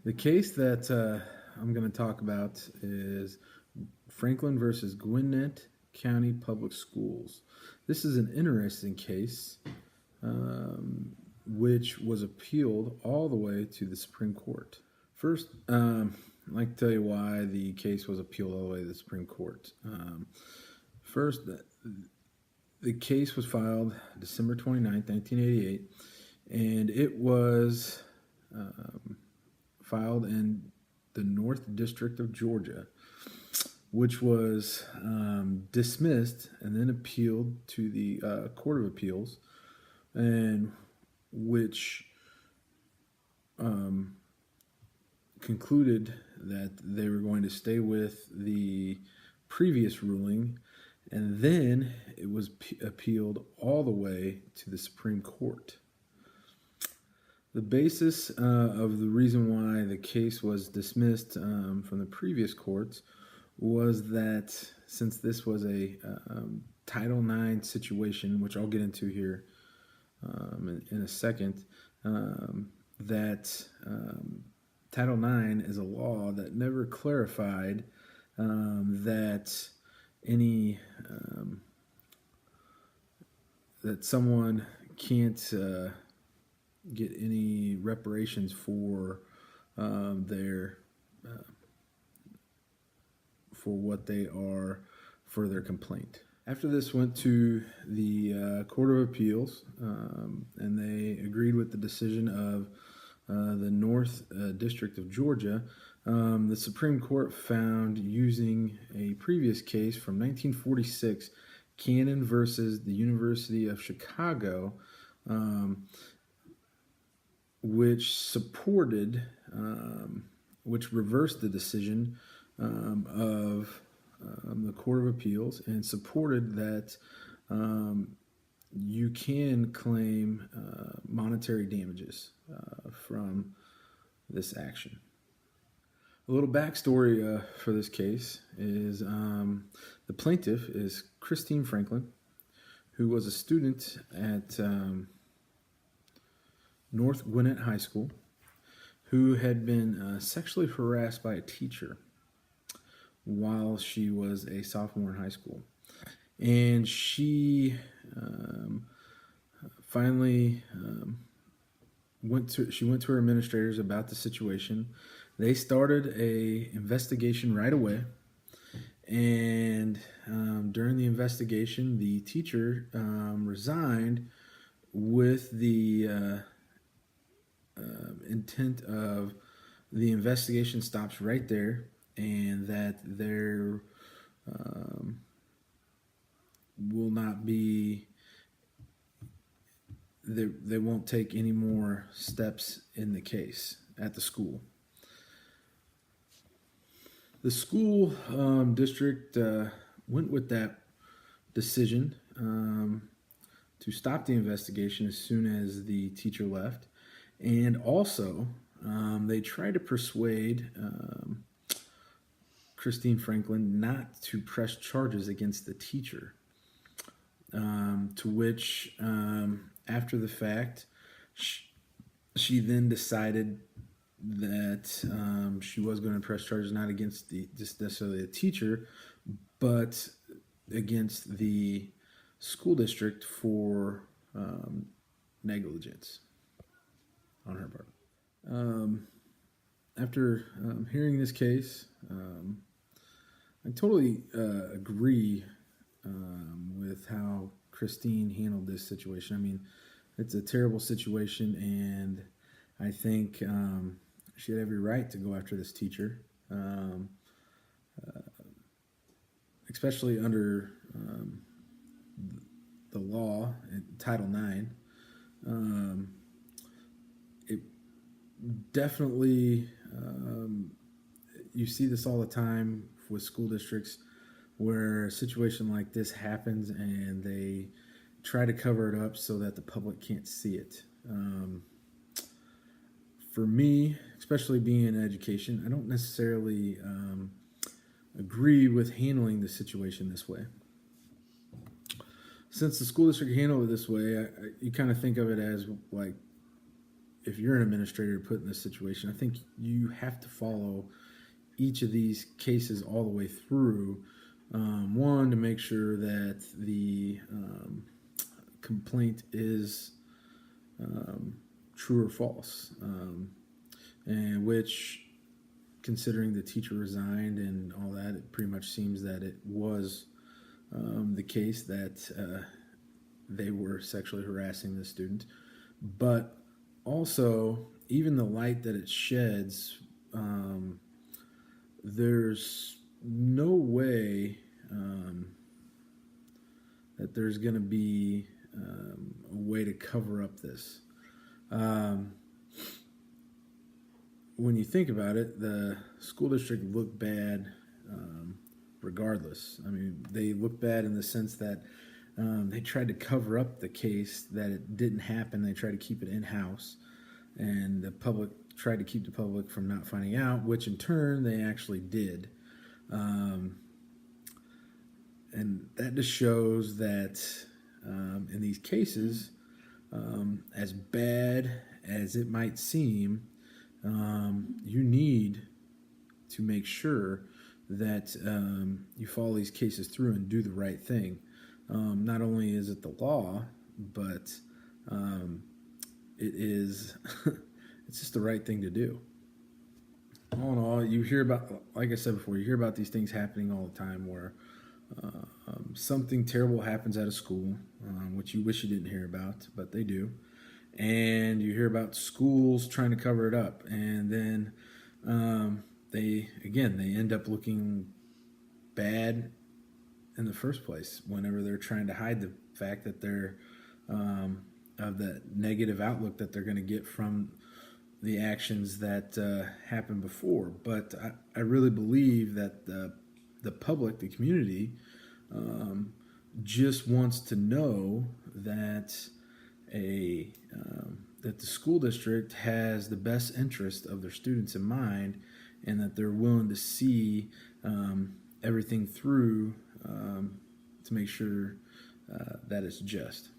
The case that I'm going to talk about is Franklin versus Gwinnett County Public Schools. This is an interesting case, which was appealed all the way to the Supreme Court. First, I'd like to tell you why the case was appealed all the way to the Supreme Court. First, the case was filed December 29th, 1988, and it was filed in the North District of Georgia, which was dismissed and then appealed to the Court of Appeals, and which concluded that they were going to stay with the previous ruling, and then it was appealed all the way to the Supreme Court. The basis of the reason why the case was dismissed from the previous courts was that since this was a Title IX situation, which I'll get into here in a second, that Title IX is a law that never clarified that any that someone can't get any reparations for their for what they are for their complaint. After this went to the Court of Appeals, and they agreed with the decision of the North District of Georgia, the Supreme Court found, using a previous case from 1946, Cannon versus the University of Chicago, which supported, which reversed the decision of the Court of Appeals and supported that you can claim monetary damages from this action. A little backstory for this case is the plaintiff is Christine Franklin, who was a student at North Gwinnett High School, who had been sexually harassed by a teacher while she was a sophomore in high school. And she finally went to her administrators about the situation. They started a investigation right away, and during the investigation, the teacher resigned with the intent of the investigation stops right there, and that there will not be, they won't take any more steps in the case at the school. The school district went with that decision to stop the investigation as soon as the teacher left, and also they tried to persuade Christine Franklin not to press charges against the teacher, to which, after the fact, she then decided that she was going to press charges not against just necessarily the teacher, but against the school district for negligence on her part. After hearing this case, I totally agree with how Christine handled this situation. I mean, it's a terrible situation, and I think she had every right to go after this teacher, especially under the law in Title IX. It definitely, you see this all the time with school districts where a situation like this happens and they try to cover it up so that the public can't see it. For me, especially being in education, I don't necessarily agree with handling the situation this way. Since the school district handled it this way, you kind of think of it as like if you're an administrator put in this situation, I think you have to follow each of these cases all the way through. One, to make sure that the complaint is true or false, and which, considering the teacher resigned and all that, it pretty much seems that it was the case that they were sexually harassing the student. But also, even the light that it sheds, there's no way that there's going to be a way to cover up this. When you think about it, the school district looked bad regardless. I mean, they looked bad in the sense that they tried to cover up the case, that it didn't happen. They tried to keep it in-house, and the public tried to keep the public from not finding out, which in turn they actually did. And that just shows that in these cases, as bad as it might seem, you need to make sure that you follow these cases through and do the right thing. Not only is it the law, but it is it's just the right thing to do. All in all, you hear about, like I said before, you hear about these things happening all the time where something terrible happens at a school, which you wish you didn't hear about, but they do. And you hear about schools trying to cover it up, and then they end up looking bad in the first place whenever they're trying to hide the fact that they're of that negative outlook that they're going to get from the actions that happened before. But I really believe that the public, the community, just wants to know that that the school district has the best interest of their students in mind, and that they're willing to see everything through to make sure that it's just.